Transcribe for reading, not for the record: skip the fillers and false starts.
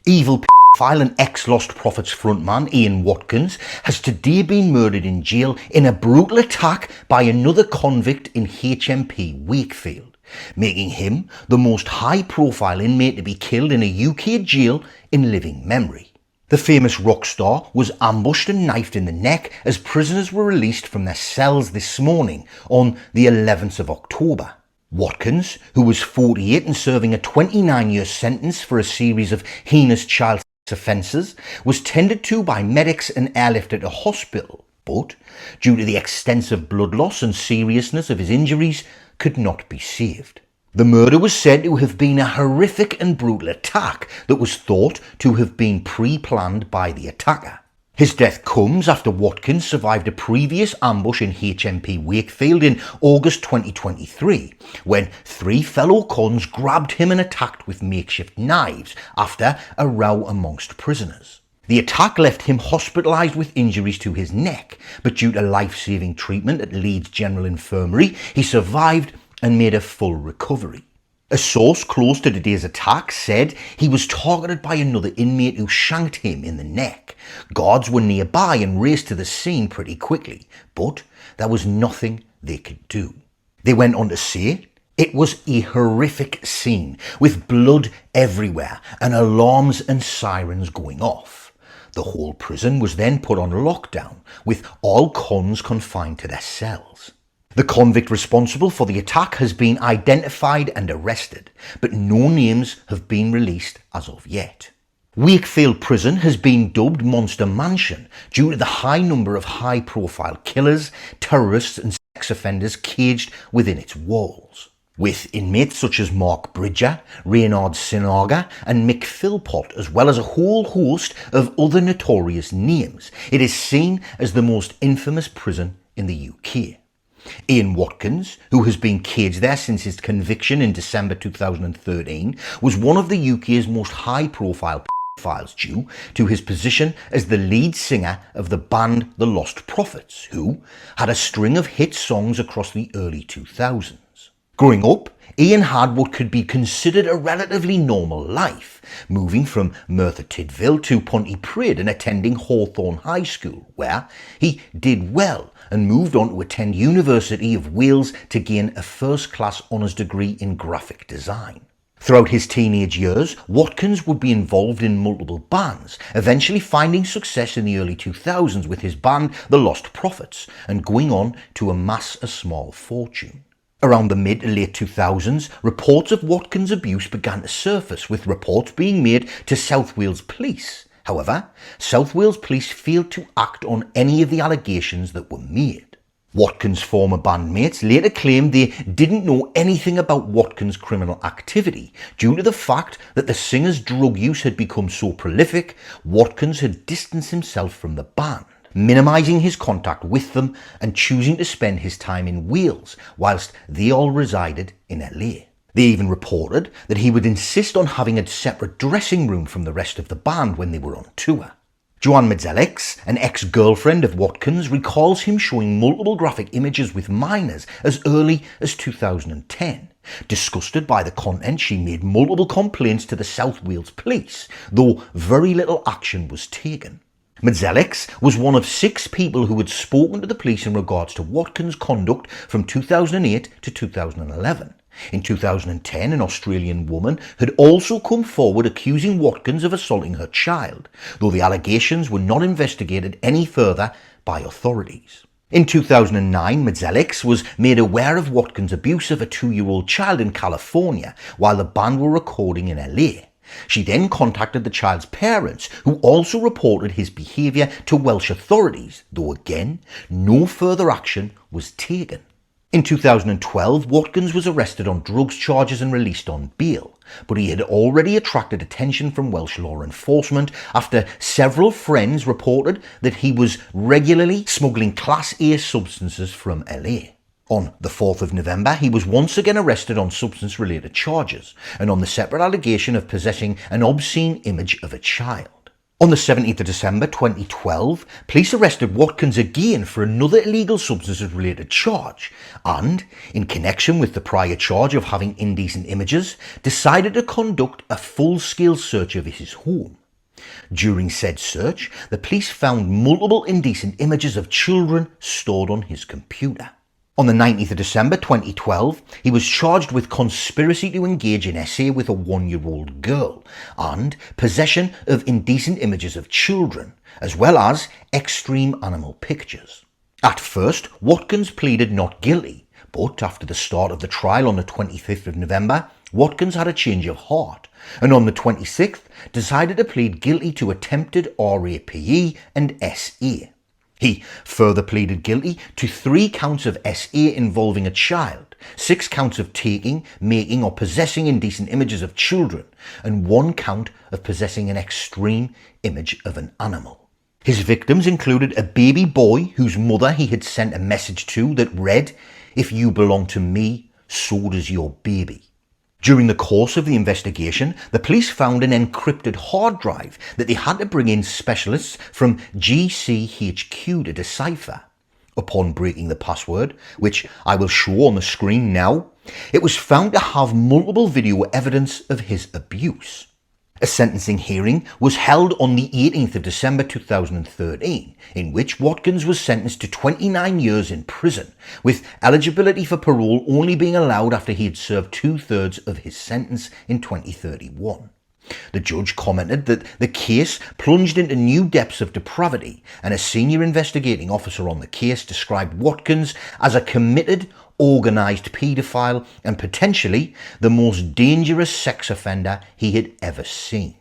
Evil Pedophile and Ex LostProphets frontman Ian Watkins has today been murdered in jail in a brutal attack by another convict in HMP Wakefield, making him the most high-profile inmate to be killed in a UK jail in living memory. The famous Rockstar was ambushed and knifed in the neck as prisoners were released from their cells this morning on the 11th of October. Watkins, who was 48 and serving a 29-year sentence for a series of heinous child offences, was tended to by medics and airlifted to hospital, but, due to the extensive blood loss and seriousness of his injuries, could not be saved. The murder was said to have been a horrific and brutal attack that was thought to have been pre-planned by the attacker. His death comes after Watkins survived a previous ambush in HMP Wakefield in August 2023, when 3 fellow cons grabbed him and attacked with makeshift knives after a row amongst prisoners. The attack left him hospitalised with injuries to his neck, but due to life-saving treatment at Leeds General Infirmary, he survived and made a full recovery. A source close to today's attack said he was targeted by another inmate who shanked him in the neck. Guards were nearby and raced to the scene pretty quickly, but there was nothing they could do. They went on to say it was a horrific scene with blood everywhere and alarms and sirens going off. The whole prison was then put on lockdown, with all cons confined to their cells. The convict responsible for the attack has been identified and arrested, but no names have been released as of yet. Wakefield Prison has been dubbed Monster Mansion due to the high number of high-profile killers, terrorists and sex offenders caged within its walls. With inmates such as Mark Bridger, Reynard Sinaga and Mick Philpott, as well as a whole host of other notorious names, it is seen as the most infamous prison in the UK. Ian Watkins, who has been caged there since his conviction in December 2013, was one of the UK's most high-profile pedophiles due to his position as the lead singer of the band The Lost Prophets, who had a string of hit songs across the early 2000s. Growing up, Ian had what could be considered a relatively normal life, moving from Merthyr Tydfil to Pontypridd and attending Hawthorne High School, where he did well and moved on to attend University of Wales to gain a first-class honours degree in graphic design. Throughout his teenage years, Watkins would be involved in multiple bands, eventually finding success in the early 2000s with his band The Lost Prophets and going on to amass a small fortune. Around the mid to late 2000s, reports of Watkins' abuse began to surface, with reports being made to South Wales Police. However, South Wales Police failed to act on any of the allegations that were made. Watkins' former bandmates later claimed they didn't know anything about Watkins' criminal activity due to the fact that the singer's drug use had become so prolific. Watkins had distanced himself from the band, minimising his contact with them and choosing to spend his time in Wales whilst they all resided in LA. They even reported that he would insist on having a separate dressing room from the rest of the band when they were on tour. Joanne Medzelix, an ex-girlfriend of Watkins, recalls him showing multiple graphic images with minors as early as 2010. Disgusted by the content, she made multiple complaints to the South Wales Police, though very little action was taken. Medzelix was one of 6 people who had spoken to the police in regards to Watkins' conduct from 2008 to 2011. In 2010, an Australian woman had also come forward accusing Watkins of assaulting her child, though the allegations were not investigated any further by authorities. In 2009, Medzelix was made aware of Watkins' abuse of a 2-year-old child in California while the band were recording in LA. She then contacted the child's parents, who also reported his behaviour to Welsh authorities, though again, no further action was taken. In 2012, Watkins was arrested on drugs charges and released on bail, but he had already attracted attention from Welsh law enforcement after several friends reported that he was regularly smuggling Class A substances from LA. On the 4th of November, he was once again arrested on substance-related charges and on the separate allegation of possessing an obscene image of a child. On the 17th of December 2012, police arrested Watkins again for another illegal substances related charge and, in connection with the prior charge of having indecent images, decided to conduct a full-scale search of his home. During said search, the police found multiple indecent images of children stored on his computer. On the 19th of December 2012, he was charged with conspiracy to engage in SA with a 1-year-old girl and possession of indecent images of children, as well as extreme animal pictures. At first, Watkins pleaded not guilty, but after the start of the trial on the 25th of November, Watkins had a change of heart and on the 26th decided to plead guilty to attempted RAPE and SA. He further pleaded guilty to 3 counts of SA involving a child, 6 counts of taking, making or possessing indecent images of children, and 1 count of possessing an extreme image of an animal. His victims included a baby boy whose mother he had sent a message to that read, "If you belong to me, so does your baby." During the course of the investigation, the police found an encrypted hard drive that they had to bring in specialists from GCHQ to decipher. Upon breaking the password, which I will show on the screen now, it was found to have multiple video evidence of his abuse. A sentencing hearing was held on the 18th of December 2013, in which Watkins was sentenced to 29 years in prison, with eligibility for parole only being allowed after he had served 2/3 of his sentence in 2031. The judge commented that the case plunged into new depths of depravity, and a senior investigating officer on the case described Watkins as a committed, organised paedophile and potentially the most dangerous sex offender he had ever seen.